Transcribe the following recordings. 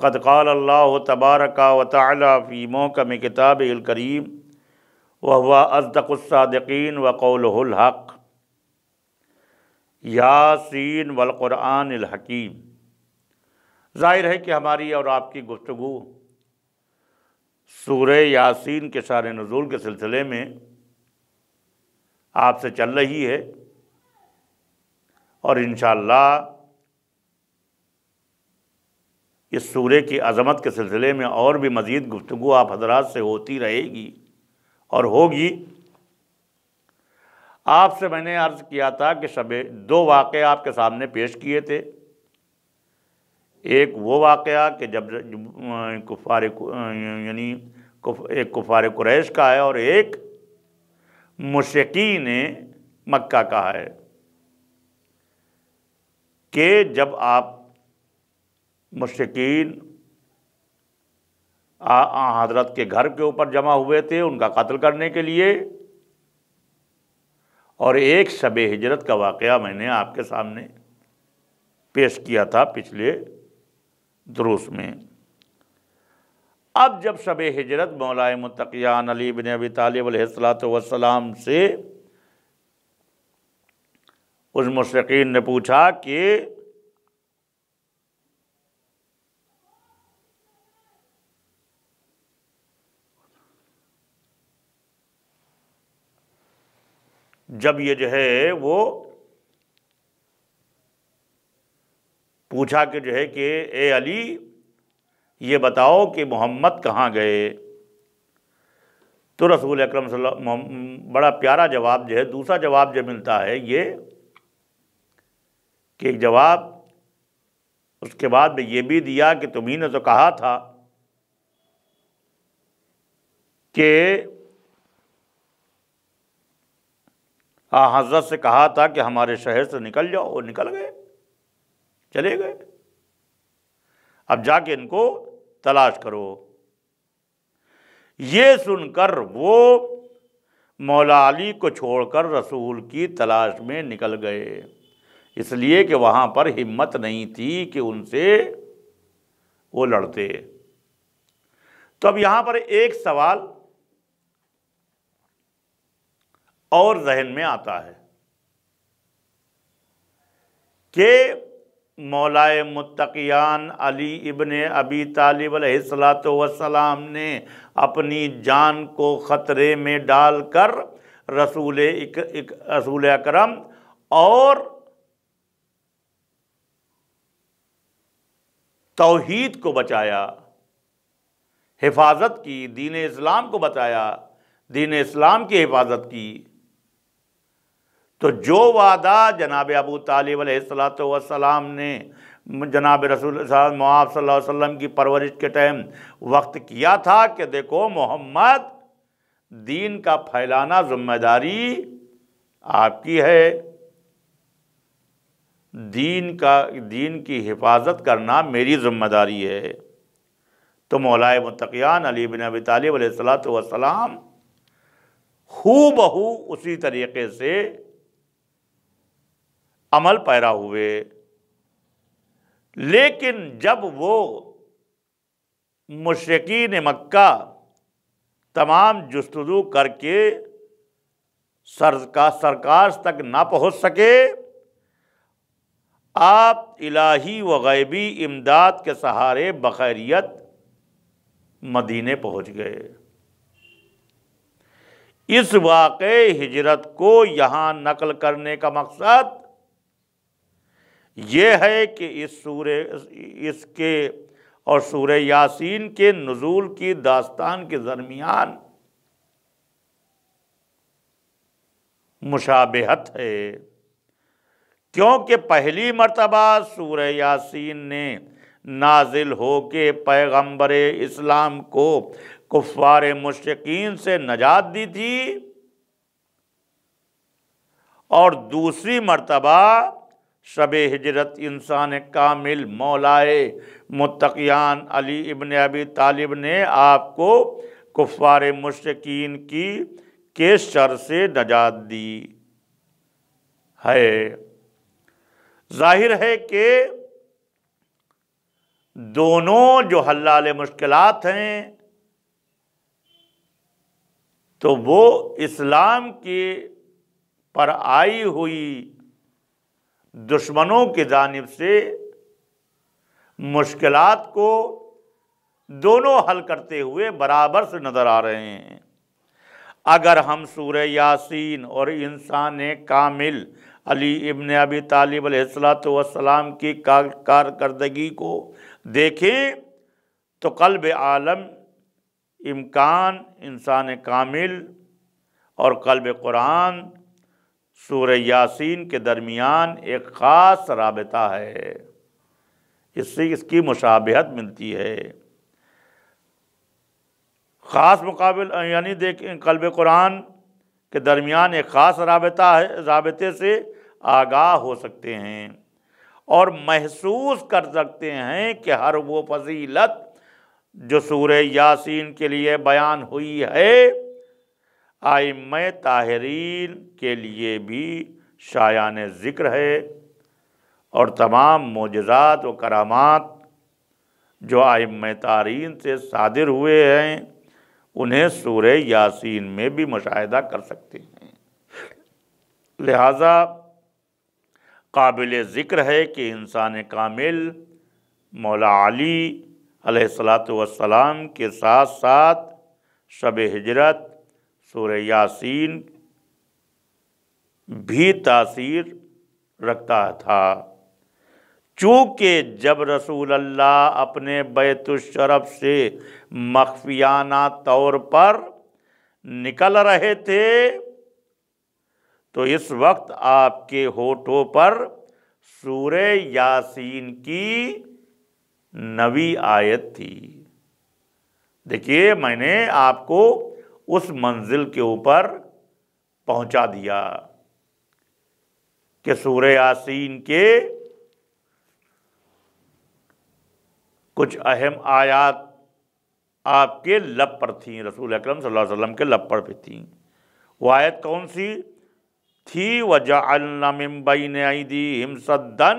فقد قال اللہ تبارک و تعالی فی محکم کتابہ الکریم وہو اصدق الصادقین وقولہ الحق یاسین والقرآن الحکیم۔ ظاہر ہے کہ ہماری اور آپ کی گفتگو سورہ یاسین کے شان نزول کے سلسلے میں آپ سے چل رہی ہے، اور انشاءاللہ اس سورہ کی عظمت کے سلسلے میں اور بھی مزید گفتگو آپ حضرات سے ہوتی رہے گی اور ہوگی۔ آپ سے میں نے عرض کیا تھا کہ دو واقعے آپ کے سامنے پیش کیے تھے۔ ایک وہ واقعہ کہ جب ایک کفار قریش کا ہے، اور ایک مشرکین مکہ کا ہے، کہ جب آپ مشرکین حضرت کے گھر کے اوپر جمع ہوئے تھے ان کا قتل کرنے کے لیے، اور ایک شب ہجرت کا واقعہ میں نے آپ کے سامنے پیش کیا تھا پچھلے دروس میں۔ اب جب شب ہجرت مولا متقیان علی بن ابی طالب علیہ السلام سے اس مشرکین نے پوچھا کہ جب یہ جو ہے وہ پوچھا کہ جو ہے کہ اے علی یہ بتاؤ کہ محمد کہاں گئے، تو رسول اکرم صلی اللہ علیہ وسلم بڑا پیارا جواب جو ہے، دوسرا جواب جو ملتا ہے یہ کہ ایک جواب اس کے بعد میں یہ بھی دیا کہ تمہیں نے تو کہا تھا کہ حضرت سے کہا تھا کہ ہمارے شہر سے نکل جاؤ، وہ نکل گئے، چلے گئے، اب جا کے ان کو تلاش کرو۔ یہ سن کر وہ مولا علی کو چھوڑ کر رسول کی تلاش میں نکل گئے، اس لیے کہ وہاں پر ہمت نہیں تھی کہ ان سے وہ لڑتے۔ تو اب یہاں پر ایک سوال اور ذہن میں آتا ہے کہ مولا متقیان علی ابن ابی طالب علیہ السلام نے اپنی جان کو خطرے میں ڈال کر رسول اکرم اور توحید کو بچایا، حفاظت کی، دین اسلام کو بچایا، دین اسلام کی حفاظت کی۔ تو جو وعدہ جناب ابو طالب علیہ السلام نے جناب رسول محمد صلی اللہ علیہ وسلم کی پرورش کے ٹائم وقت کیا تھا کہ دیکھو محمد دین کا پھیلانا ذمہ داری آپ کی ہے، دین کی حفاظت کرنا میری ذمہ داری ہے، تو مولا متقیان علی بن ابی طالب علیہ السلام ہو بہو اسی طریقے سے عمل پیرا ہوئے۔ لیکن جب وہ مشرکین مکہ تمام جستجو کر کے سرکار تک نہ پہنچ سکے، آپ الہی و غیبی امداد کے سہارے بخیریت مدینے پہنچ گئے۔ اس واقعے ہجرت کو یہاں نقل کرنے کا مقصد یہ ہے کہ اس کے اور سورہ یاسین کے نزول کی داستان کے درمیان مشابہت ہے، کیونکہ پہلی مرتبہ سورہ یاسین نے نازل ہو کے پیغمبر اسلام کو کفار مشرکین سے نجات دی تھی، اور دوسری مرتبہ شب ہجرت انسان کامل مولائے متقیان علی ابن ابی طالب نے آپ کو کفار مشرکین کے شر سے نجات دی ہے۔ ظاہر ہے کہ دونوں جو حلال مشکلات ہیں تو وہ اسلام کی پر آئی ہوئی دشمنوں کی جانب سے مشکلات کو دونوں حل کرتے ہوئے برابر سے نظر آ رہے ہیں۔ اگر ہم سورہ یاسین اور انسان کامل علی ابن ابی طالب علیہ السلام کی کارکردگی کو دیکھیں تو قلب عالم امکان انسان کامل اور قلب قرآن سورہ یاسین کے درمیان ایک خاص رابطہ ہے، اس سے اس کی مشابہت ملتی ہے۔ خاص مقابل یعنی دیکھیں قلب قرآن کے درمیان ایک خاص رابطہ ہے، رابطے سے آگاہ ہو سکتے ہیں اور محسوس کر سکتے ہیں کہ ہر وہ فضیلت جو سورہ یاسین کے لیے بیان ہوئی ہے ائمہ طاہرین کے لیے بھی شایان ذکر ہے، اور تمام معجزات و کرامات جو ائمہ طاہرین سے صادر ہوئے ہیں انہیں سورہ یاسین میں بھی مشاہدہ کر سکتے ہیں۔ لہذا قابل ذکر ہے کہ انسان کامل مولا علی علیہ السلام کے ساتھ ساتھ شب ہجرت سورہ یاسین بھی تاثیر رکھتا تھا، چونکہ جب رسول اللہ اپنے بیت الشرف سے مخفیانہ طور پر نکل رہے تھے تو اس وقت آپ کے ہونٹوں پر سورہ یاسین کی نویں آیت تھی۔ دیکھیے میں نے آپ کو اس منزل کے اوپر پہنچا دیا کہ سورہ یاسین کے کچھ اہم آیات آپ کے لب پر تھیں، رسول اکرم صلی اللہ علیہ وسلم کے لب پر بھی تھیں۔ وہ آیت کون سی تھی؟ وَجَعَلْنَا مِن بَيْنِ أَيْدِيهِمْ سَدًّا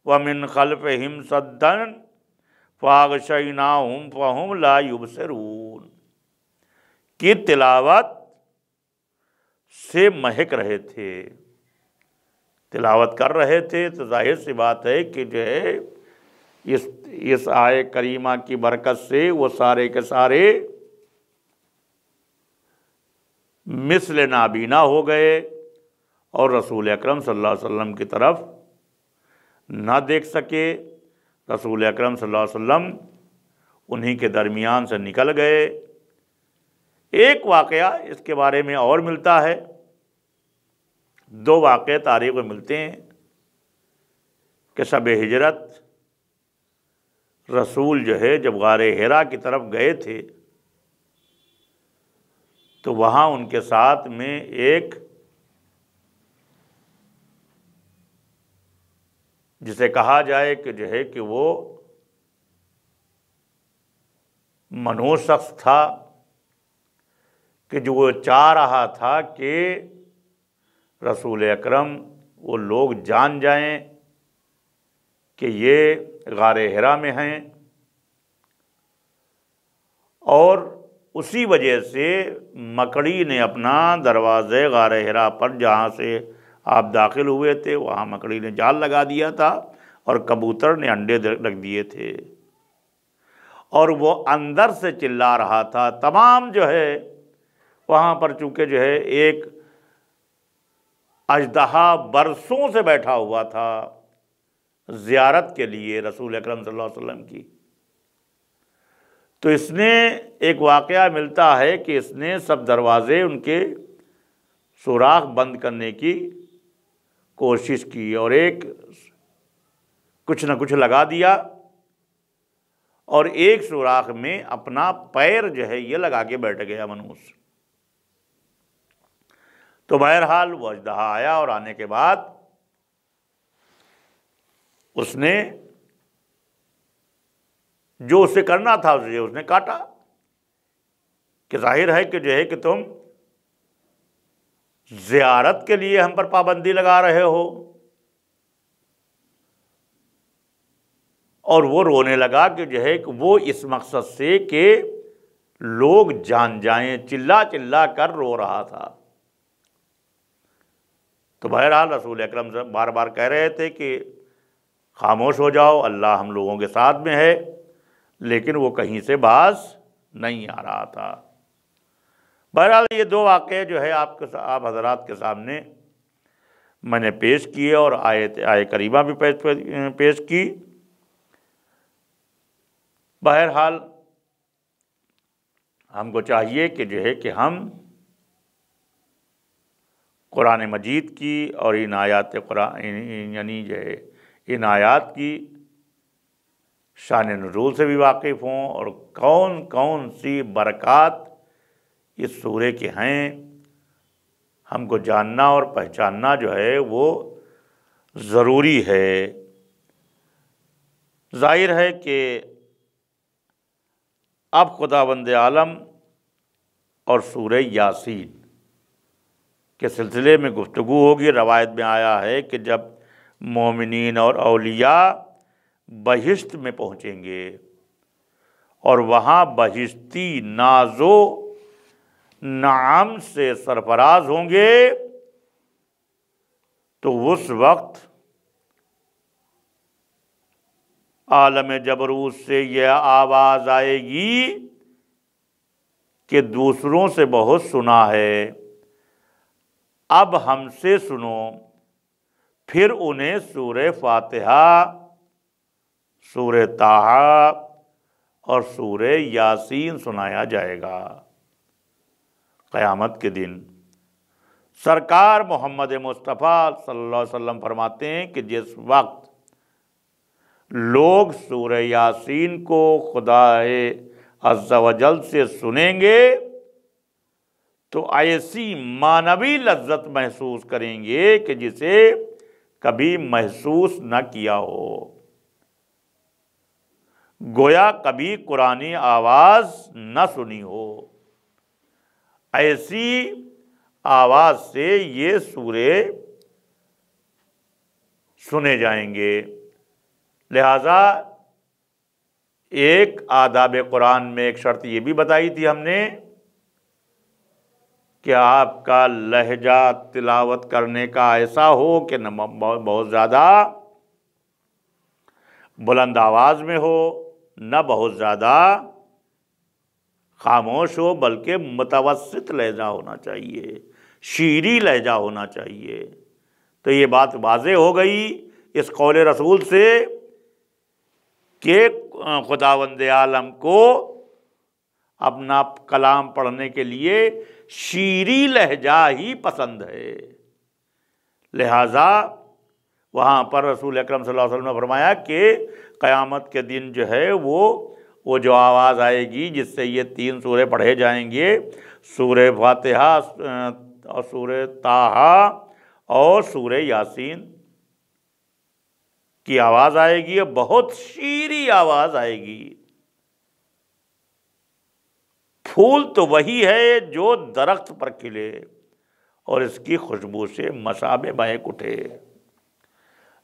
وَمِن خَلْفِهِمْ سَدًّا فَأَغْشَيْنَاهُمْ فَهُمْ لَا يُبْصِرُونَ کی تلاوت سے مہک رہے تھے، تلاوت کر رہے تھے، تو ظاہر سی بات ہے کہ جو ہے اس آیے کریمہ کی برکت سے وہ سارے کے سارے مثل نابینا ہو گئے اور رسول اکرم صلی اللہ علیہ وسلم کی طرف نہ دیکھ سکے۔ رسول اکرم صلی اللہ علیہ وسلم انہی کے درمیان سے نکل گئے۔ ایک واقعہ اس کے بارے میں اور ملتا ہے، دو واقعے تاریخ میں ملتے ہیں کہ شب ہجرت رسول جو ہے جب غار حرا کی طرف گئے تھے تو وہاں ان کے ساتھ میں ایک جسے کہا جائے کہ جو ہے کہ وہ منحوس شخص تھا کہ جو وہ چاہ رہا تھا کہ رسول اکرم وہ لوگ جان جائیں کہ یہ غار حرا میں ہیں، اور اسی وجہ سے مکڑی نے اپنا دروازے غار حرا پر جہاں سے آپ داخل ہوئے تھے وہاں مکڑی نے جال لگا دیا تھا اور کبوتر نے انڈے رکھ دیے تھے، اور وہ اندر سے چلا رہا تھا۔ تمام جو ہے وہاں پر چونکہ جو ہے ایک اژدہا برسوں سے بیٹھا ہوا تھا زیارت کے لیے رسول اکرم صلی اللہ علیہ وسلم کی، تو اس نے ایک واقعہ ملتا ہے کہ اس نے سب دروازے ان کے سوراخ بند کرنے کی کوشش کی اور ایک کچھ نہ کچھ لگا دیا، اور ایک سوراخ میں اپنا پیر جو ہے یہ لگا کے بیٹھ گیا منحوس۔ تو بہرحال وہ اژدہا آیا اور آنے کے بعد اس نے جو اسے کرنا تھا اس نے کاٹا، کہ ظاہر ہے کہ جو ہے کہ تم زیارت کے لیے ہم پر پابندی لگا رہے ہو اور وہ رونے لگا کہ جو ہے کہ وہ اس مقصد سے کہ لوگ جان جائیں، چلا چلا کر رو رہا تھا۔ تو بہرحال رسول اکرم صاحب بار بار کہہ رہے تھے کہ خاموش ہو جاؤ، اللہ ہم لوگوں کے ساتھ میں ہے، لیکن وہ کہیں سے باز نہیں آ رہا تھا۔ بہرحال یہ دو واقعے جو ہے آپ حضرات کے سامنے میں نے پیش کیے اور آیت کریمہ بھی پیش کی۔ بہرحال ہم کو چاہیے کہ جو ہے کہ ہم قرآن مجید کی اور ان آیات قرآن یعنی جو ہے ان آیات کی شان نزول سے بھی واقف ہوں، اور کون کون سی برکات اس سورے کے ہیں ہم کو جاننا اور پہچاننا جو ہے وہ ضروری ہے۔ ظاہر ہے کہ اب خداوند عالم اور سورہ یاسین کے سلسلے میں گفتگو ہوگی۔ روایت میں آیا ہے کہ جب مومنین اور اولیاء بہشت میں پہنچیں گے اور وہاں بہشتی ناز و نعم سے سرفراز ہوں گے تو اس وقت عالم جبروت سے یہ آواز آئے گی کہ دوسروں سے بہت سنا ہے، اب ہم سے سنو۔ پھر انہیں سورہ فاتحہ، سورہ طٰہٰ اور سورہ یاسین سنایا جائے گا۔ قیامت کے دن سرکار محمد مصطفیٰ صلی اللہ علیہ وسلم فرماتے ہیں کہ جس وقت لوگ سورہ یاسین کو خدا عز و جل سے سنیں گے تو ایسی معنوی لذت محسوس کریں گے کہ جسے کبھی محسوس نہ کیا ہو، گویا کبھی قرآنی آواز نہ سنی ہو۔ ایسی آواز سے یہ سورے سنے جائیں گے۔ لہذا ایک آداب قرآن میں ایک شرط یہ بھی بتائی تھی ہم نے کہ آپ کا لہجہ تلاوت کرنے کا ایسا ہو کہ نہ بہت زیادہ بلند آواز میں ہو، نہ بہت زیادہ خاموش ہو، بلکہ متوسط لہجہ ہونا چاہیے، شیریں لہجہ ہونا چاہیے۔ تو یہ بات واضح ہو گئی اس قول رسول سے کہ خداوند عالم کو اپنا کلام پڑھنے کے لیے شیریں لہجہ ہی پسند ہے۔ لہذا وہاں پر رسول اکرم صلی اللہ علیہ وسلم نے فرمایا کہ قیامت کے دن جو ہے وہ جو آواز آئے گی جس سے یہ 3 سورے پڑھے جائیں گے، سورہ فاتحہ اور سورہ طٰہٰ اور سورہ یاسین کی آواز آئے گی، بہت شیریں آواز آئے گی۔ پھول تو وہی ہے جو درخت پر کھلے اور اس کی خوشبو سے مشام مہک اٹھے۔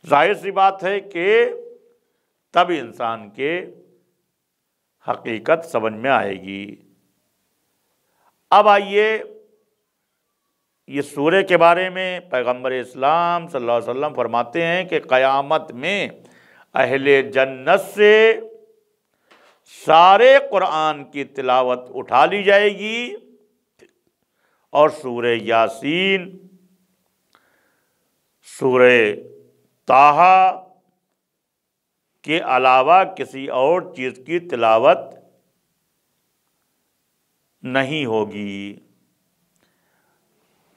ظاہر سی بات ہے کہ تب انسان کے حقیقت سمجھ میں آئے گی۔ اب آئیے یہ سورے کے بارے میں پیغمبر اسلام صلی اللہ علیہ وسلم فرماتے ہیں کہ قیامت میں اہل جنت سے سارے قرآن کی تلاوت اٹھا لی جائے گی اور سورہ یاسین، سورہ طٰہٰ کے علاوہ کسی اور چیز کی تلاوت نہیں ہوگی۔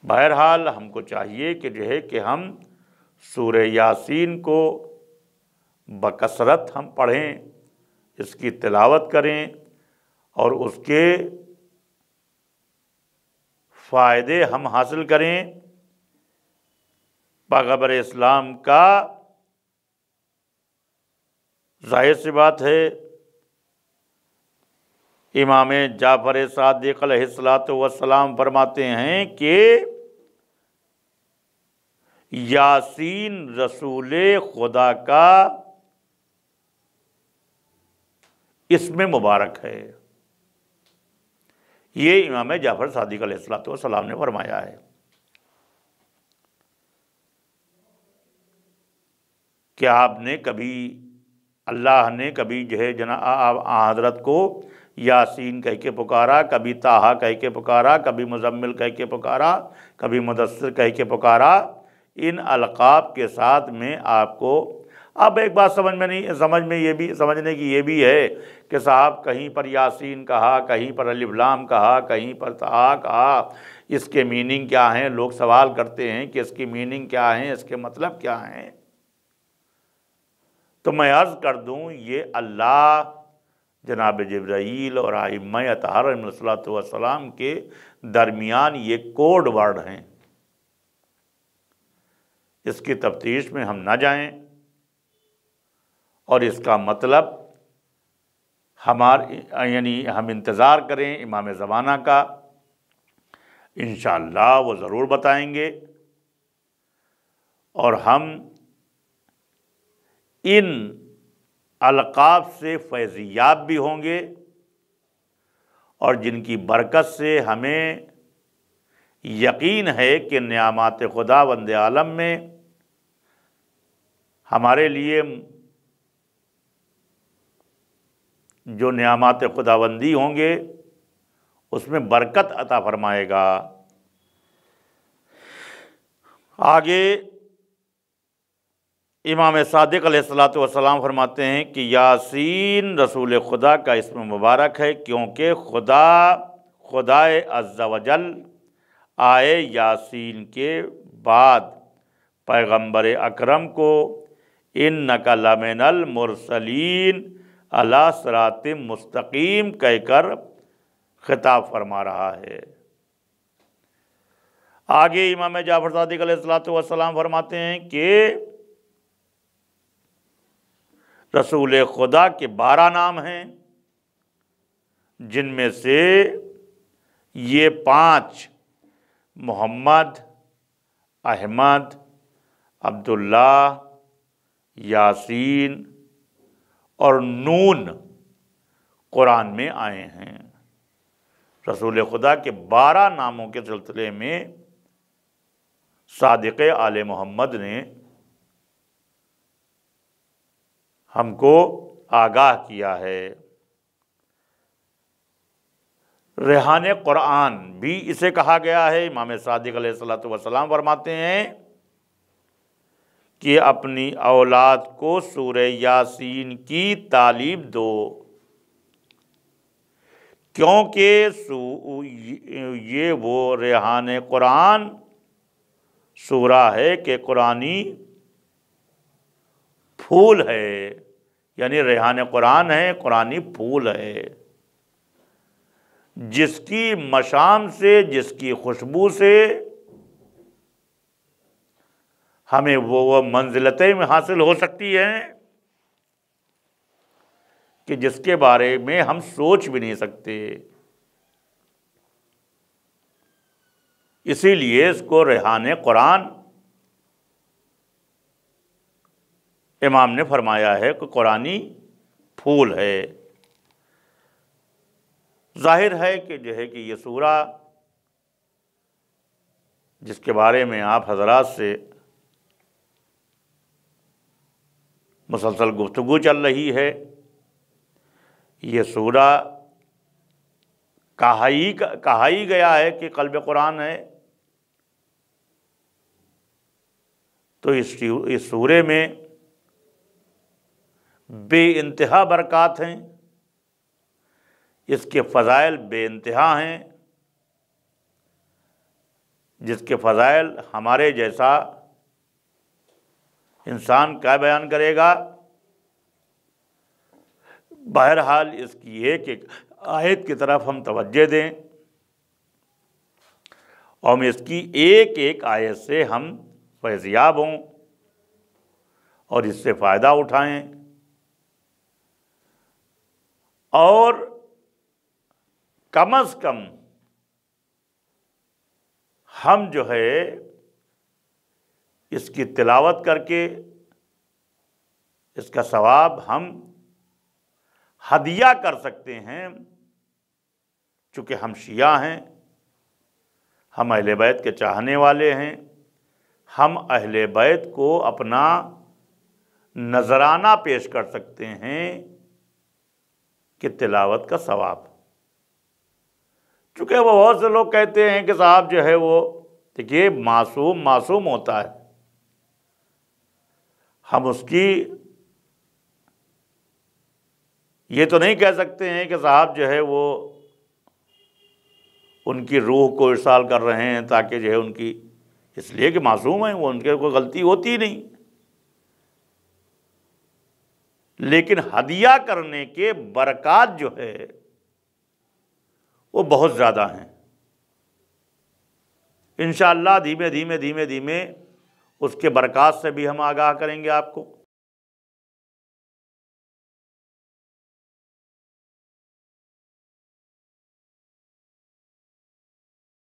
بہرحال ہم کو چاہیے کہ جو ہے کہ ہم سورہ یاسین کو بکثرت ہم پڑھیں، اس کی تلاوت کریں اور اس کے فائدے ہم حاصل کریں۔ پیغمبر اسلام کا ظاہر سی بات ہے امام جعفر صادق علیہ السلام فرماتے ہیں کہ یاسین رسول خدا کا اس میں مبارک ہے۔ یہ امام جعفر صادق علیہ السلام نے فرمایا ہے کہ آپ نے کبھی، اللہ نے کبھی جو ہے جناب حضرت کو یاسین کہہ کے پکارا، کبھی طٰہٰ کہہ کے پکارا، کبھی مزمل کہہ کے پکارا، کبھی مدثر کہہ کے پکارا۔ ان القاب کے ساتھ میں آپ کو اب ایک بات سمجھنے کی یہ بھی ہے کہ صاحب کہیں پر یاسین کہا، کہیں پر الف لام کہا، کہیں پر طٰہٰ کہا، اس کے میننگ کیا ہیں؟ لوگ سوال کرتے ہیں کہ اس کی میننگ کیا ہیں، اس کے مطلب کیا ہیں؟ تو میں عرض کر دوں، یہ اللہ جناب جبرائیل اور ائمہ اطہار علیہم الصلوۃ والسلام کے درمیان یہ کوڈ ورڈ ہیں۔ اس کی تفتیش میں ہم نہ جائیں، اور اس کا مطلب ہم انتظار کریں امام زمانہ کا، انشاءاللہ وہ ضرور بتائیں گے، اور ہم ان القاب سے فیضیاب بھی ہوں گے، اور جن کی برکت سے ہمیں یقین ہے کہ نعمات خداوند عالم میں ہمارے لیے جو نعمات خداوندی ہوں گے اس میں برکت عطا فرمائے گا۔ آگے امام صادق علیہ السلام فرماتے ہیں کہ یاسین رسول خدا کا اسم مبارک ہے، کیونکہ خدائے عز و جل آئے یاسین کے بعد پیغمبر اکرم کو انک لمن المرسلین علی صراط مستقیم کہہ کر خطاب فرما رہا ہے۔ آگے امام جعفر صادق علیہ السلام فرماتے ہیں کہ رسول خدا کے 12 نام ہیں، جن میں سے یہ 5 محمد، احمد، عبداللہ، یاسین اور نون قرآن میں آئے ہیں۔ رسول خدا کے 12 ناموں کے سلسلے میں صادق آل محمد نے ہم کو آگاہ کیا ہے۔ ریحان قرآن بھی اسے کہا گیا ہے۔ امام صادق علیہ السلام فرماتے ہیں کہ اپنی اولاد کو سورہ یاسین کی تعلیم دو، کیونکہ یہ وہ ریحان قرآن سورہ ہے کہ قرآنی پھول ہے، یعنی ریحان قرآن ہے، قرآنی پھول ہے، جس کی مشام سے، جس کی خوشبو سے ہمیں وہ منزلتیں میں حاصل ہو سکتی ہیں کہ جس کے بارے میں ہم سوچ بھی نہیں سکتے۔ اسی لیے اس کو ریحان قرآن امام نے فرمایا ہے کہ قرآنی پھول ہے۔ ظاہر ہے کہ یہ سورہ جس کے بارے میں آپ حضرات سے مسلسل گفتگو چل رہی ہے، یہ سورہ کہا ہی گیا ہے کہ قلب قرآن ہے، تو اس سورے میں بے انتہا برکات ہیں، اس کے فضائل بے انتہا ہیں، جس کے فضائل ہمارے جیسا انسان کیا بیان کرے گا۔ بہرحال اس کی ایک آیت کی طرف ہم توجہ دیں، اور اس کی ایک ایک آیت سے ہم فیضیاب ہوں اور اس سے فائدہ اٹھائیں، اور کم از کم ہم اس کی تلاوت کر کے اس کا ثواب ہم ہدیہ کر سکتے ہیں، چونکہ ہم شیعہ ہیں، ہم اہل بیت کے چاہنے والے ہیں، ہم اہل بیت کو اپنا نذرانہ پیش کر سکتے ہیں کہ تلاوت کا ثواب، چونکہ وہ بہت سے لوگ کہتے ہیں کہ صاحب جو ہے وہ دیکھیے معصوم ہوتا ہے، ہم اس کی یہ تو نہیں کہہ سکتے ہیں کہ صاحب جو ہے وہ ان کی روح کو ارسال کر رہے ہیں تاکہ جو ہے ان کی، اس لیے کہ معصوم ہیں وہ، ان کے کوئی غلطی ہوتی نہیں، لیکن ہدیہ کرنے کے برکات جو ہے وہ بہت زیادہ ہیں۔ انشاءاللہ دھیمے دھیمے اس کے برکات سے بھی ہم آگاہ کریں گے آپ کو۔